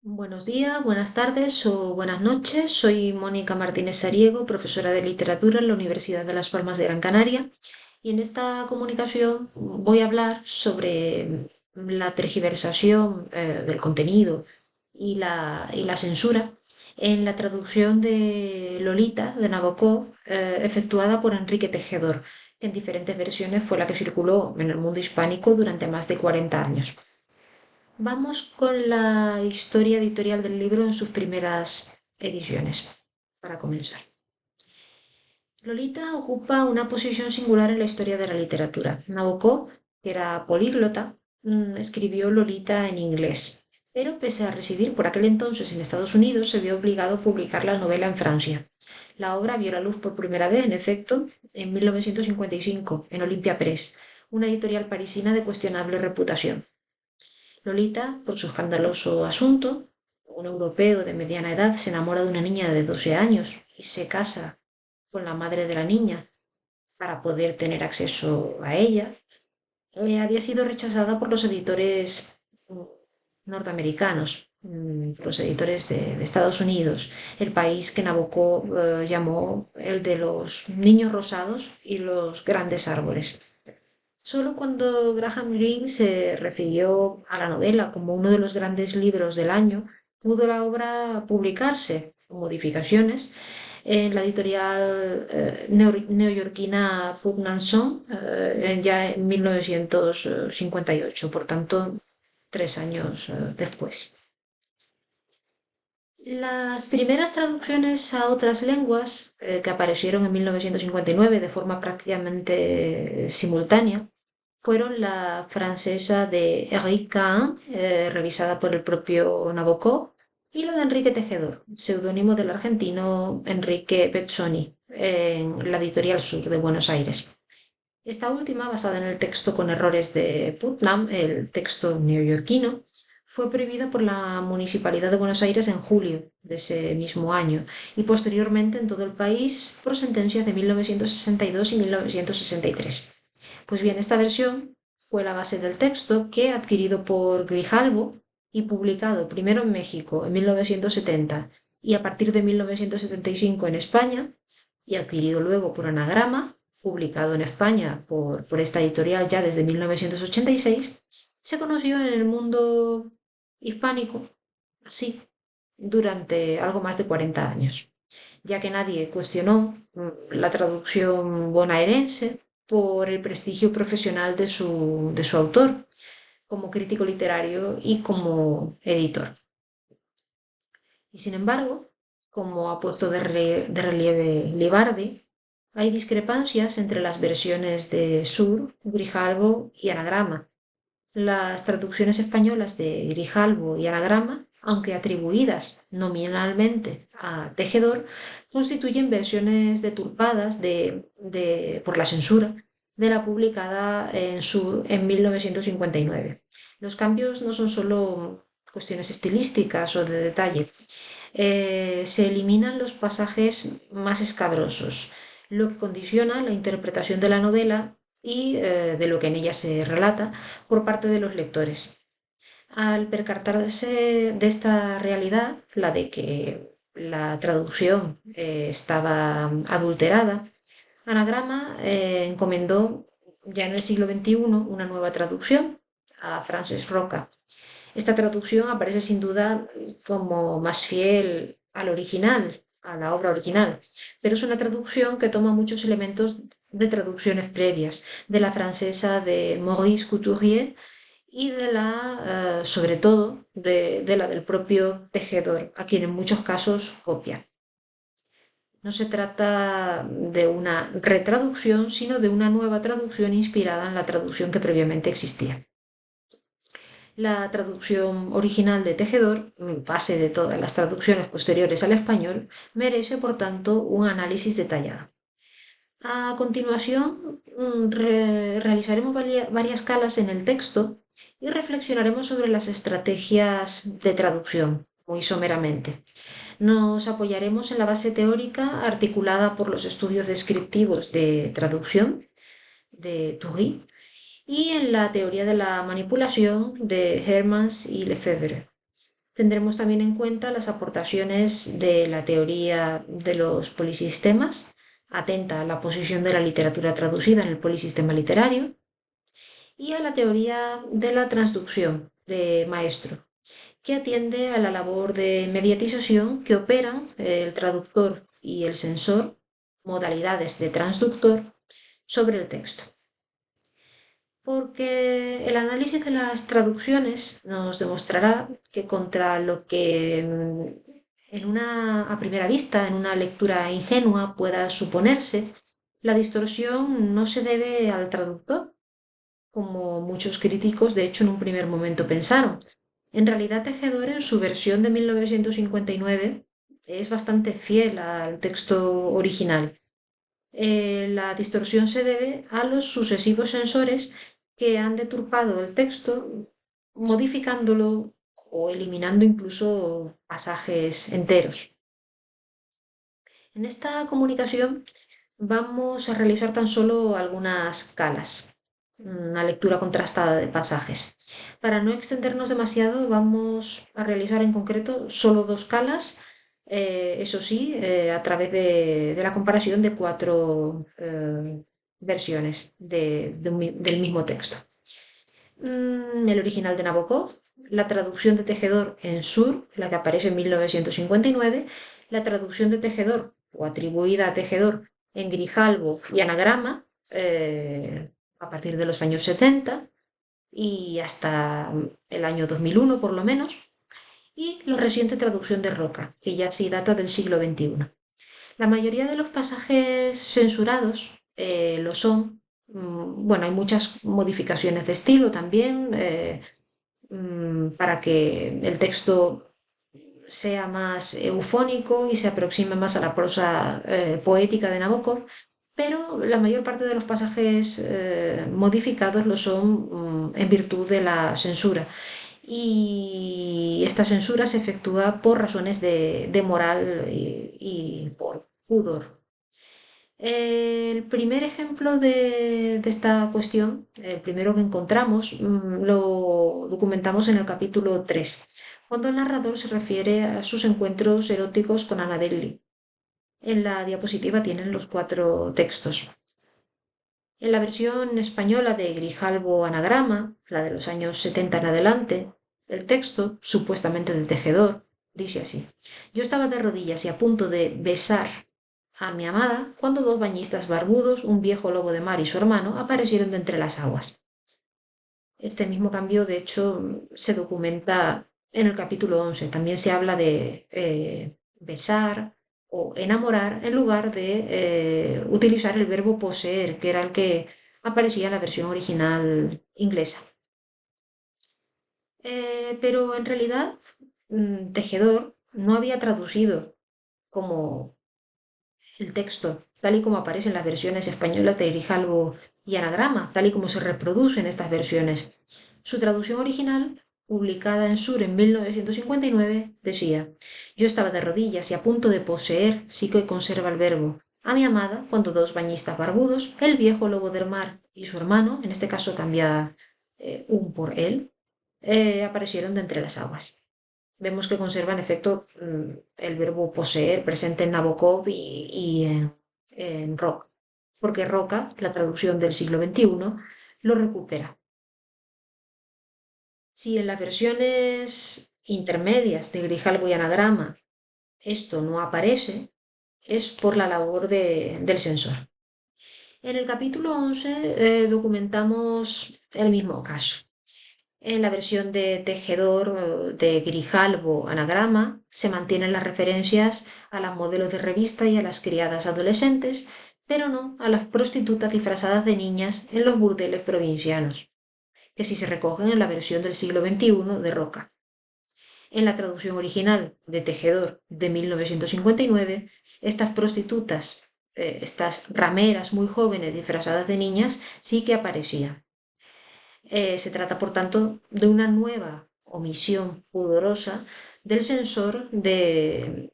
Buenos días, buenas tardes o buenas noches. Soy Mónica Martínez Sariego, profesora de literatura en la Universidad de Las Palmas de Gran Canaria, y en esta comunicación voy a hablar sobre la tergiversación del contenido y la censura en la traducción de Lolita de Nabokov, efectuada por Enrique Tejedor, que en diferentes versiones fue la que circuló en el mundo hispánico durante más de 40 años. Vamos con la historia editorial del libro en sus primeras ediciones, para comenzar. Lolita ocupa una posición singular en la historia de la literatura. Nabokov, que era políglota, escribió Lolita en inglés, pero pese a residir por aquel entonces en Estados Unidos, se vio obligado a publicar la novela en Francia. La obra vio la luz por primera vez, en efecto, en 1955, en Olympia Press, una editorial parisina de cuestionable reputación. Lolita, por su escandaloso asunto, un europeo de mediana edad se enamora de una niña de 12 años y se casa con la madre de la niña para poder tener acceso a ella. Había sido rechazada por los editores norteamericanos, los editores de Estados Unidos, el país que Nabokov llamó el de los niños rosados y los grandes árboles. Solo cuando Graham Greene se refirió a la novela como uno de los grandes libros del año, pudo la obra publicarse, con modificaciones, en la editorial neoyorquina Putnam Song, ya en 1958, por tanto, 3 años después. Las primeras traducciones a otras lenguas, que aparecieron en 1959 de forma prácticamente simultánea, fueron la francesa de Eric Kahn, revisada por el propio Nabokov, y la de Enrique Tejedor, seudónimo del argentino Enrique Bezzoni, en la Editorial Sur de Buenos Aires. Esta última, basada en el texto con errores de Putnam, el texto neoyorquino, fue prohibida por la Municipalidad de Buenos Aires en julio de ese mismo año y posteriormente en todo el país por sentencias de 1962 y 1963. Pues bien, esta versión fue la base del texto que, adquirido por Grijalbo y publicado primero en México en 1970 y a partir de 1975 en España, y adquirido luego por Anagrama, publicado en España por esta editorial ya desde 1986, se conoció en el mundo hispánico así durante algo más de 40 años, ya que nadie cuestionó la traducción bonaerense por el prestigio profesional de su autor como crítico literario y como editor. Y sin embargo, como ha puesto de relieve Libardi, hay discrepancias entre las versiones de Sur, Grijalbo y Anagrama. Las traducciones españolas de Grijalbo y Anagrama, aunque atribuidas nominalmente a Tejedor, constituyen versiones deturpadas por la censura de la publicada en Sur en 1959. Los cambios no son solo cuestiones estilísticas o de detalle. Se eliminan los pasajes más escabrosos, lo que condiciona la interpretación de la novela y de lo que en ella se relata por parte de los lectores. Al percatarse de esta realidad, la de que la traducción estaba adulterada, Anagrama encomendó ya en el siglo XXI una nueva traducción a Frances Roca. Esta traducción aparece sin duda como más fiel al original, a la obra original, pero es una traducción que toma muchos elementos de traducciones previas, de la francesa de Maurice Couturier y sobre todo, de la del propio Tejedor, a quien en muchos casos copia. No se trata de una retraducción, sino de una nueva traducción inspirada en la traducción que previamente existía. La traducción original de Tejedor, base de todas las traducciones posteriores al español, merece, por tanto, un análisis detallado. A continuación, realizaremos varias calas en el texto y reflexionaremos sobre las estrategias de traducción, muy someramente. Nos apoyaremos en la base teórica articulada por los estudios descriptivos de traducción de Toury y en la teoría de la manipulación de Hermans y Lefebvre. Tendremos también en cuenta las aportaciones de la teoría de los polisistemas, atenta a la posición de la literatura traducida en el polisistema literario, y a la teoría de la transducción de Maestro, que atiende a la labor de mediatización que operan el traductor y el sensor, modalidades de transductor, sobre el texto. Porque el análisis de las traducciones nos demostrará que contra lo que a primera vista, en una lectura ingenua, pueda suponerse, la distorsión no se debe al traductor, como muchos críticos de hecho en un primer momento pensaron. En realidad, Tejedor en su versión de 1959 es bastante fiel al texto original. La distorsión se debe a los sucesivos sensores que han deturpado el texto, modificándolo o eliminando incluso pasajes enteros. En esta comunicación vamos a realizar tan solo algunas calas, una lectura contrastada de pasajes. Para no extendernos demasiado, vamos a realizar en concreto solo dos calas, eso sí, a través de la comparación de cuatro versiones del mismo texto. El original de Nabokov, la traducción de Tejedor en Sur, la que aparece en 1959, la traducción de Tejedor o atribuida a Tejedor en Grijalbo y Anagrama, a partir de los años 70 y hasta el año 2001 por lo menos, y la reciente traducción de Roca, que ya sí data del siglo XXI. La mayoría de los pasajes censurados lo son. Bueno, hay muchas modificaciones de estilo también para que el texto sea más eufónico y se aproxime más a la prosa poética de Nabokov, pero la mayor parte de los pasajes modificados lo son en virtud de la censura. Y esta censura se efectúa por razones de moral y por pudor. El primer ejemplo de esta cuestión, el primero que encontramos, lo documentamos en el capítulo 3, cuando el narrador se refiere a sus encuentros eróticos con Annabelle. En la diapositiva tienen los cuatro textos. En la versión española de Grijalbo Anagrama, la de los años 70 en adelante, el texto, supuestamente del tejedor, dice así: Yo estaba de rodillas y a punto de besar a mi amada cuando dos bañistas barbudos, un viejo lobo de mar y su hermano, aparecieron de entre las aguas. Este mismo cambio, de hecho, se documenta en el capítulo 11. También se habla de besar o enamorar en lugar de utilizar el verbo poseer, que era el que aparecía en la versión original inglesa. Pero en realidad, Tejedor no había traducido como el texto, tal y como aparece en las versiones españolas de Grijalbo y Anagrama, tal y como se reproduce en estas versiones. Su traducción original, publicada en Sur en 1959, decía: Yo estaba de rodillas y a punto de poseer, sí que conserva el verbo, a mi amada cuando dos bañistas barbudos, el viejo lobo del mar y su hermano, en este caso cambia un por él, aparecieron de entre las aguas. Vemos que conserva en efecto el verbo poseer presente en Nabokov y en Roca, porque Roca, la traducción del siglo XXI, lo recupera. Si en las versiones intermedias de Grijalbo y Anagrama esto no aparece, es por la labor del sensor. En el capítulo 11 documentamos el mismo caso. En la versión de Tejedor de Grijalbo Anagrama se mantienen las referencias a las modelos de revista y a las criadas adolescentes, pero no a las prostitutas disfrazadas de niñas en los burdeles provincianos, que sí se recogen en la versión del siglo XXI de Roca. En la traducción original de Tejedor de 1959, estas prostitutas, estas rameras muy jóvenes disfrazadas de niñas, sí que aparecían. Se trata, por tanto, de una nueva omisión pudorosa del sensor de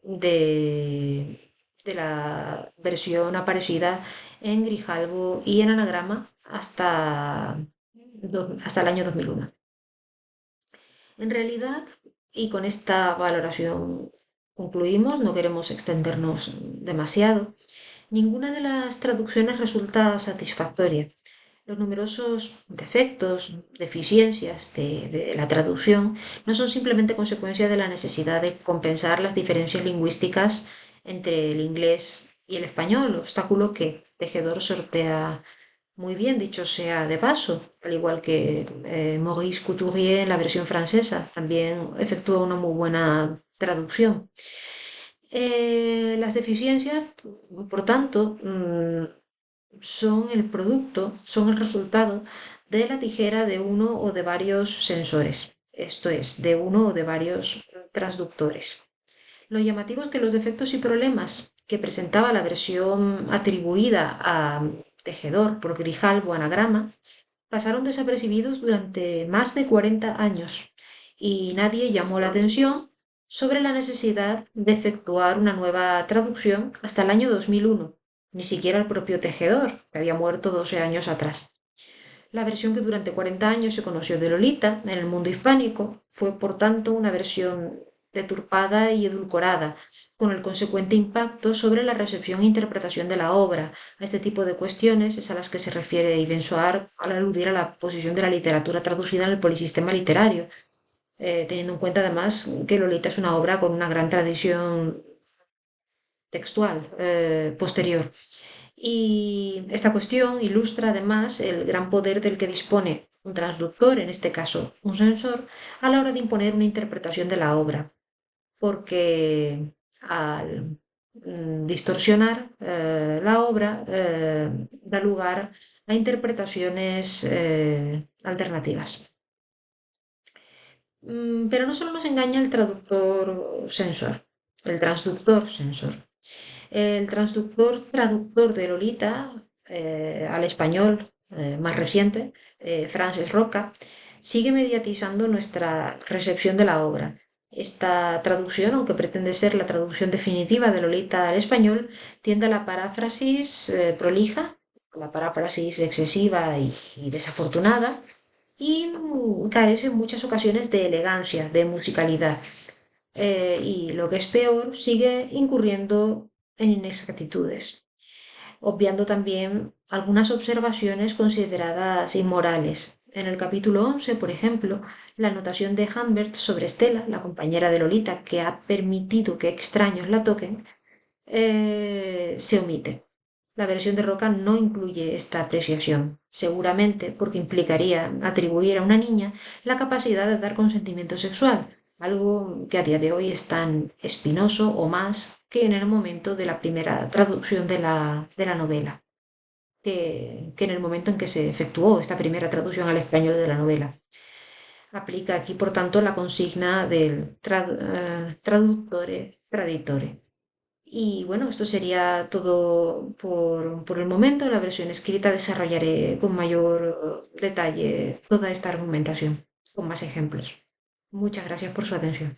la versión aparecida en Grijalbo y en Anagrama hasta el año 2001. En realidad, Y con esta valoración concluimos, no queremos extendernos demasiado. Ninguna de las traducciones resulta satisfactoria. Los numerosos defectos, deficiencias de la traducción no son simplemente consecuencia de la necesidad de compensar las diferencias lingüísticas entre el inglés y el español, obstáculo que Tejedor sortea muy bien, dicho sea de paso, al igual que Maurice Couturier en la versión francesa, también efectúa una muy buena traducción. Las deficiencias, por tanto, son el producto, son el resultado de la tijera de uno o de varios sensores, esto es, de uno o de varios transductores. Lo llamativo es que los defectos y problemas que presentaba la versión atribuida a Tejedor por Grijalbo Anagrama pasaron desapercibidos durante más de 40 años y nadie llamó la atención sobre la necesidad de efectuar una nueva traducción hasta el año 2001, ni siquiera el propio Tejedor, que había muerto 12 años atrás. La versión que durante 40 años se conoció de Lolita en el mundo hispánico fue, por tanto, una versión deturpada y edulcorada, con el consecuente impacto sobre la recepción e interpretación de la obra. A este tipo de cuestiones es a las que se refiere Ibn Soar al aludir a la posición de la literatura traducida en el polisistema literario, teniendo en cuenta además que Lolita es una obra con una gran tradición textual posterior. Y esta cuestión ilustra además el gran poder del que dispone un transductor, en este caso un sensor, a la hora de imponer una interpretación de la obra, porque al distorsionar la obra da lugar a interpretaciones alternativas. Pero no solo nos engaña el traductor sensor, el transductor sensor. El transductor traductor de Lolita al español más reciente, Frances Roca, sigue mediatizando nuestra recepción de la obra. Esta traducción, aunque pretende ser la traducción definitiva de Lolita al español, tiende a la paráfrasis prolija, la paráfrasis excesiva y desafortunada, y carece en muchas ocasiones de elegancia, de musicalidad. Y lo que es peor, sigue incurriendo en inexactitudes, obviando también algunas observaciones consideradas inmorales. En el capítulo 11, por ejemplo, la anotación de Humbert sobre Stella, la compañera de Lolita, que ha permitido que extraños la toquen, se omite. La versión de Roca no incluye esta apreciación, seguramente porque implicaría atribuir a una niña la capacidad de dar consentimiento sexual, algo que a día de hoy es tan espinoso o más que en el momento de la primera traducción de la novela, que en el momento en que se efectuó esta primera traducción al español de la novela. Aplica aquí, por tanto, la consigna del traductore traditore. Y bueno, esto sería todo por el momento. En la versión escrita desarrollaré con mayor detalle toda esta argumentación, con más ejemplos. Muchas gracias por su atención.